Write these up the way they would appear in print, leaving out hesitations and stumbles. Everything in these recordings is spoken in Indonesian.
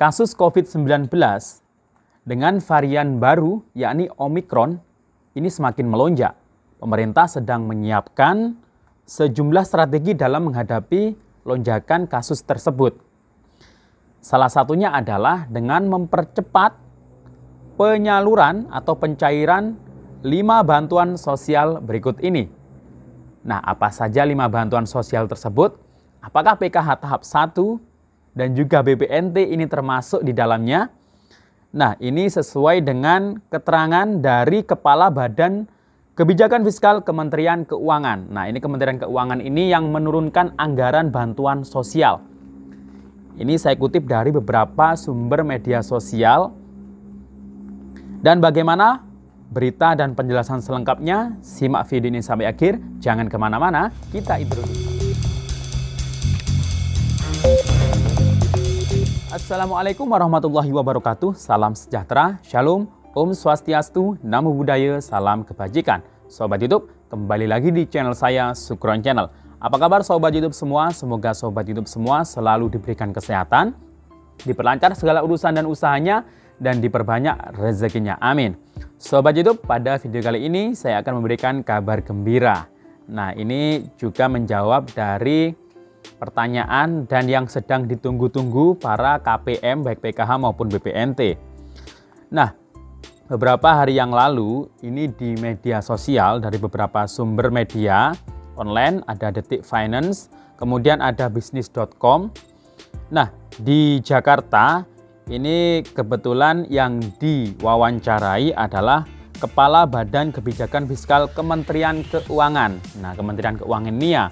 kasus COVID-19 dengan varian baru yakni Omikron ini semakin melonjak. Pemerintah sedang menyiapkan sejumlah strategi dalam menghadapi lonjakan kasus tersebut. Salah satunya adalah dengan mempercepat penyaluran atau pencairan 5 bantuan sosial berikut ini. Nah, apa saja 5 bantuan sosial tersebut? Apakah PKH tahap 1 dan juga BPNT ini termasuk di dalamnya? Nah, ini sesuai dengan keterangan dari Kepala Badan Kebijakan Fiskal Kementerian Keuangan. Nah, ini Kementerian Keuangan ini yang menurunkan anggaran bantuan sosial. Ini saya kutip dari beberapa sumber media sosial. Dan bagaimana berita dan penjelasan selengkapnya? Simak video ini sampai akhir. Jangan kemana-mana, kita intro dulu. Assalamualaikum warahmatullahi wabarakatuh. Salam sejahtera, shalom, om swastiastu, namo buddhaya, salam kebajikan. Sobat YouTube, kembali lagi di channel saya, Sukron Channel. Apa kabar Sobat YouTube semua? Semoga Sobat YouTube semua selalu diberikan kesehatan, diperlancar segala urusan dan usahanya, dan diperbanyak rezekinya. Amin. Sobat YouTube, pada video kali ini saya akan memberikan kabar gembira. Nah, ini juga menjawab dari pertanyaan dan yang sedang ditunggu-tunggu para KPM baik PKH maupun BPNT. Nah, beberapa hari yang lalu ini di media sosial dari beberapa sumber media online ada Detik Finance, kemudian ada bisnis.com. Nah, di Jakarta ini kebetulan yang diwawancarai adalah Kepala Badan Kebijakan Fiskal Kementerian Keuangan. Nah, Kementerian Keuangan ini ya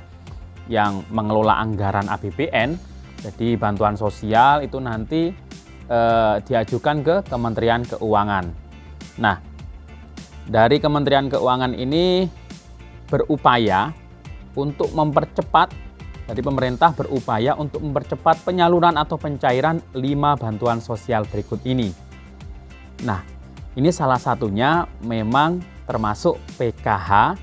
yang mengelola anggaran APBN. Jadi bantuan sosial itu nanti diajukan ke Kementerian Keuangan. Nah, dari Kementerian Keuangan ini berupaya untuk mempercepat, jadi pemerintah berupaya untuk mempercepat penyaluran atau pencairan 5 bantuan sosial berikut ini. Nah, ini salah satunya memang termasuk PKH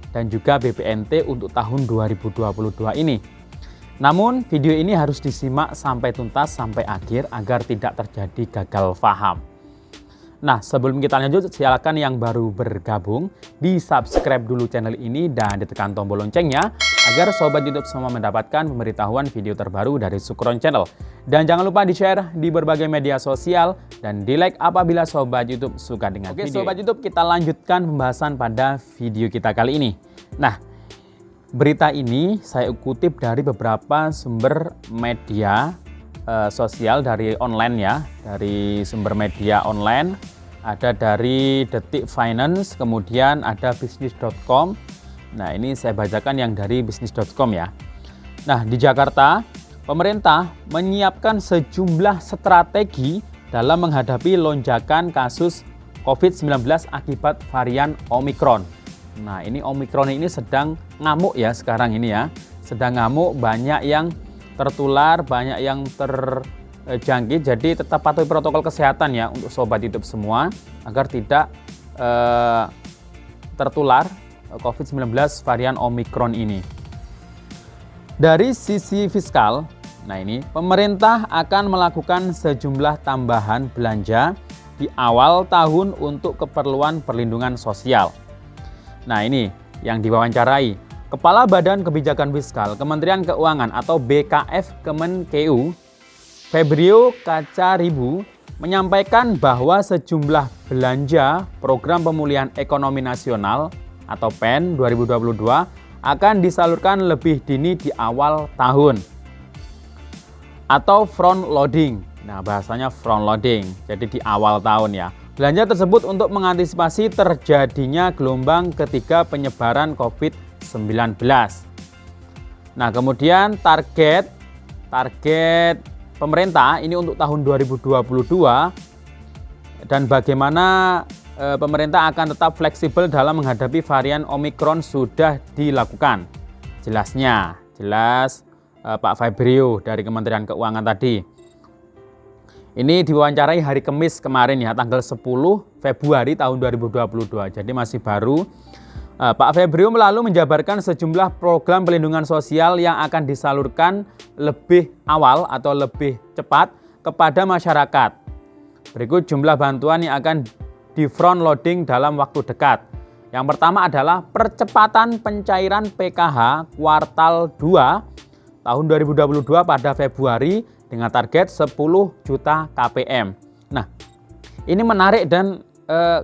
dan juga BPNT untuk tahun 2022 ini. Namun video ini harus disimak sampai tuntas, sampai akhir agar tidak terjadi gagal paham. Nah, sebelum kita lanjut, silakan yang baru bergabung di subscribe dulu channel ini dan ditekan tombol loncengnya agar Sobat YouTube semua mendapatkan pemberitahuan video terbaru dari Sukron Channel. Dan jangan lupa di-share di berbagai media sosial dan di-like apabila Sobat YouTube suka dengan video. Oke Sobat YouTube, kita lanjutkan pembahasan pada video kita kali ini. Nah, berita ini saya kutip dari beberapa sumber media sosial dari online ya, dari sumber media online, ada dari Detik Finance, kemudian ada bisnis.com. Nah, ini saya bacakan yang dari bisnis.com ya. Nah, di Jakarta, pemerintah menyiapkan sejumlah strategi dalam menghadapi lonjakan kasus COVID-19 akibat varian Omikron. Nah, ini Omikron ini sedang ngamuk ya sekarang ini ya. Sedang ngamuk, banyak yang tertular, banyak yang terjangkit. Jadi tetap patuhi protokol kesehatan ya untuk Sobat YouTube semua agar tidak tertular COVID-19 varian Omikron ini. Dari sisi fiskal, nah ini pemerintah akan melakukan sejumlah tambahan belanja di awal tahun untuk keperluan perlindungan sosial. Nah, ini yang diwawancarai Kepala Badan Kebijakan Fiskal Kementerian Keuangan atau BKF Kemenkeu, Febrio Kacaribu, menyampaikan bahwa sejumlah belanja Program Pemulihan Ekonomi Nasional atau PEN 2022 akan disalurkan lebih dini di awal tahun atau front loading. Nah, bahasanya front loading, jadi di awal tahun ya. Belanja tersebut untuk mengantisipasi terjadinya gelombang ketiga penyebaran COVID-19. Nah, kemudian target pemerintah ini untuk tahun 2022 dan bagaimana pemerintah akan tetap fleksibel dalam menghadapi varian Omikron sudah dilakukan. Jelas Pak Febrio dari Kementerian Keuangan tadi. Ini diwawancarai hari Kamis kemarin ya, tanggal 10 Februari tahun 2022. Jadi masih baru. Pak Febrio lalu menjabarkan sejumlah program perlindungan sosial yang akan disalurkan lebih awal atau lebih cepat kepada masyarakat. Berikut jumlah bantuan yang akan di front loading dalam waktu dekat. Yang pertama adalah percepatan pencairan PKH kuartal 2 tahun 2022 pada Februari dengan target 10 juta KPM. Nah, ini menarik dan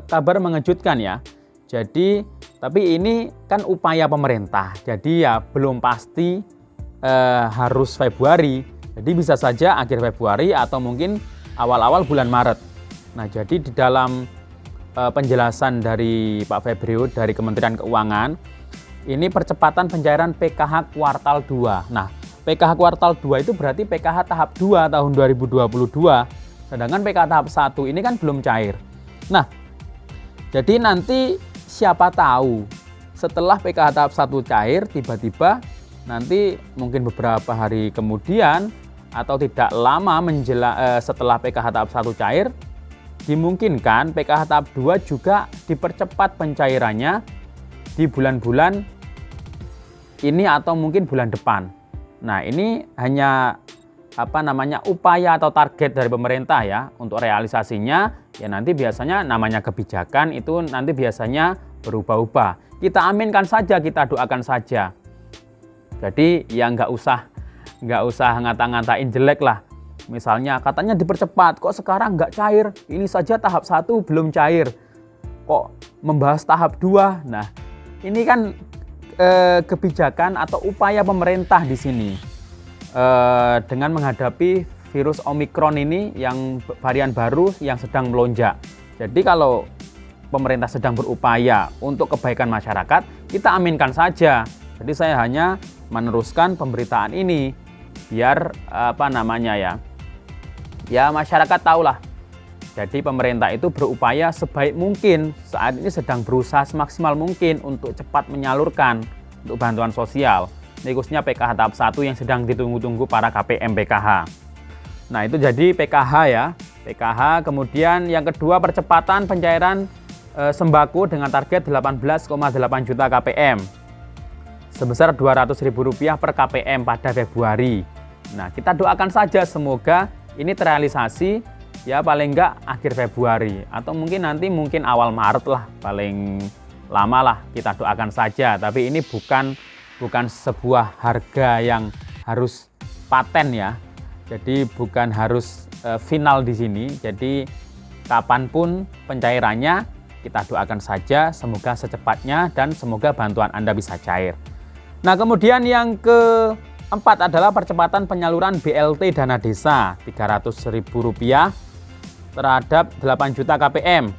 kabar mengejutkan ya. Jadi, tapi ini kan upaya pemerintah. Jadi ya belum pasti harus Februari. Jadi bisa saja akhir Februari atau mungkin awal-awal bulan Maret. Nah, jadi di dalam penjelasan dari Pak Febrio dari Kementerian Keuangan, ini percepatan pencairan PKH kuartal 2. Nah, PKH kuartal 2 itu berarti PKH tahap 2 tahun 2022. Sedangkan PKH tahap 1 ini kan belum cair. Nah, jadi nanti siapa tahu setelah PKH tahap 1 cair, tiba-tiba nanti mungkin beberapa hari kemudian atau tidak lama setelah PKH tahap 1 cair, dimungkinkan PKH tahap 2 juga dipercepat pencairannya di bulan-bulan ini atau mungkin bulan depan. Nah, ini hanya upaya atau target dari pemerintah ya. Untuk realisasinya ya nanti biasanya namanya kebijakan itu nanti biasanya berubah-ubah. Kita aminkan saja, kita doakan saja. Jadi ya nggak usah ngata-ngatain jelek lah. Misalnya katanya dipercepat, kok sekarang nggak cair? Ini saja tahap 1 belum cair. Kok membahas tahap 2? Nah, ini kan kebijakan atau upaya pemerintah di sini dengan menghadapi virus Omikron ini yang varian baru yang sedang melonjak. Jadi kalau pemerintah sedang berupaya untuk kebaikan masyarakat, kita aminkan saja. Jadi saya hanya meneruskan pemberitaan ini biar ya masyarakat tahulah. Jadi pemerintah itu berupaya sebaik mungkin, saat ini sedang berusaha semaksimal mungkin untuk cepat menyalurkan untuk bantuan sosial. Ini khususnya PKH tahap 1 yang sedang ditunggu-tunggu para KPM PKH. Nah, itu jadi PKH ya. PKH, kemudian yang kedua percepatan pencairan sembako dengan target 18,8 juta KPM. Sebesar Rp200.000 per KPM pada Februari. Nah, kita doakan saja semoga ini terrealisasi ya paling enggak akhir Februari atau mungkin awal Maret lah, paling lama lah, kita doakan saja. Tapi ini bukan sebuah harga yang harus paten ya. Jadi bukan harus final di sini. Jadi kapanpun pencairannya kita doakan saja semoga secepatnya dan semoga bantuan Anda bisa cair. Nah, kemudian yang keempat adalah percepatan penyaluran BLT dana desa Rp300.000 terhadap 8 juta KPM.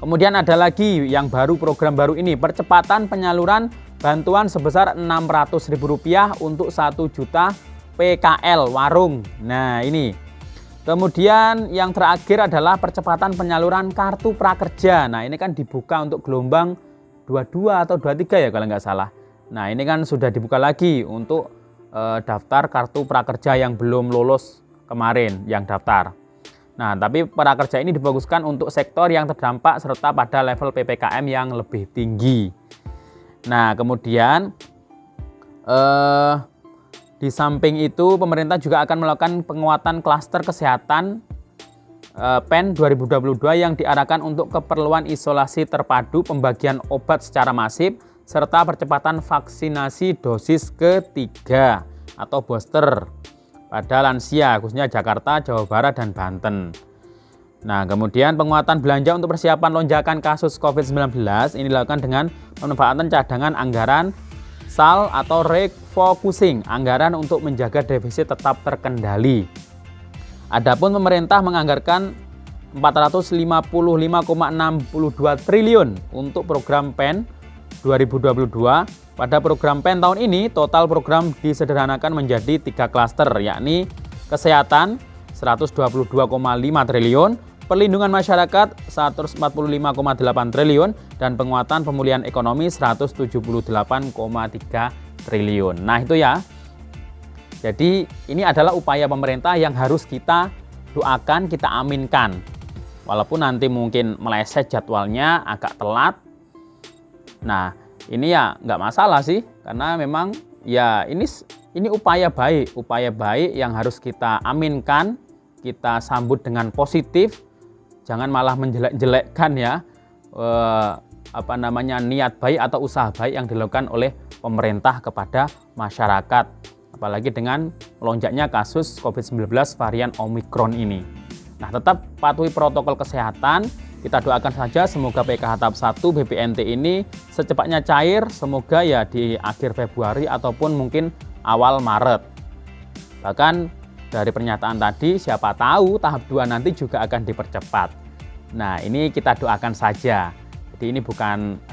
Kemudian ada lagi yang baru, program baru ini, percepatan penyaluran bantuan sebesar Rp600.000 untuk 1 juta PKL warung. Nah, ini. Kemudian yang terakhir adalah percepatan penyaluran kartu prakerja. Nah, ini kan dibuka untuk gelombang 22 atau 23 ya kalau nggak salah. Nah, ini kan sudah dibuka lagi untuk daftar kartu prakerja yang belum lulus kemarin yang daftar. Nah, tapi prakerja ini difokuskan untuk sektor yang terdampak serta pada level PPKM yang lebih tinggi. Nah, kemudian di samping itu pemerintah juga akan melakukan penguatan klaster kesehatan PEN 2022 yang diarahkan untuk keperluan isolasi terpadu, pembagian obat secara masif, serta percepatan vaksinasi dosis ketiga atau booster pada lansia, khususnya Jakarta, Jawa Barat, dan Banten. Nah, kemudian penguatan belanja untuk persiapan lonjakan kasus COVID-19 ini dilakukan dengan pemanfaatan cadangan anggaran SAL atau refocusing anggaran untuk menjaga defisit tetap terkendali. Adapun pemerintah menganggarkan 455,62 triliun untuk program PEN 2022. Pada program PEN tahun ini, total program disederhanakan menjadi 3 klaster, yakni kesehatan 122,5 triliun, perlindungan masyarakat 145,8 triliun, dan penguatan pemulihan ekonomi 178,3 triliun. Nah, itu ya. Jadi ini adalah upaya pemerintah yang harus kita doakan, kita aminkan. Walaupun nanti mungkin meleset jadwalnya agak telat. Nah, ini ya nggak masalah sih, karena memang ya ini upaya baik yang harus kita aminkan kita sambut dengan positif, jangan malah menjelek-jelekkan ya niat baik atau usaha baik yang dilakukan oleh pemerintah kepada masyarakat, apalagi dengan melonjaknya kasus COVID-19 varian Omikron ini. Nah, tetap patuhi protokol kesehatan. Kita doakan saja semoga PKH tahap 1 BPNT ini secepatnya cair, semoga ya di akhir Februari ataupun mungkin awal Maret. Bahkan dari pernyataan tadi, siapa tahu tahap 2 nanti juga akan dipercepat. Nah, ini kita doakan saja. Jadi ini bukan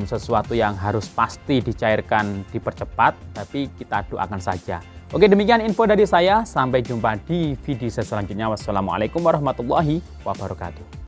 sesuatu yang harus pasti dicairkan, dipercepat, tapi kita doakan saja. Oke, demikian info dari saya. Sampai jumpa di video selanjutnya. Wassalamualaikum warahmatullahi wabarakatuh.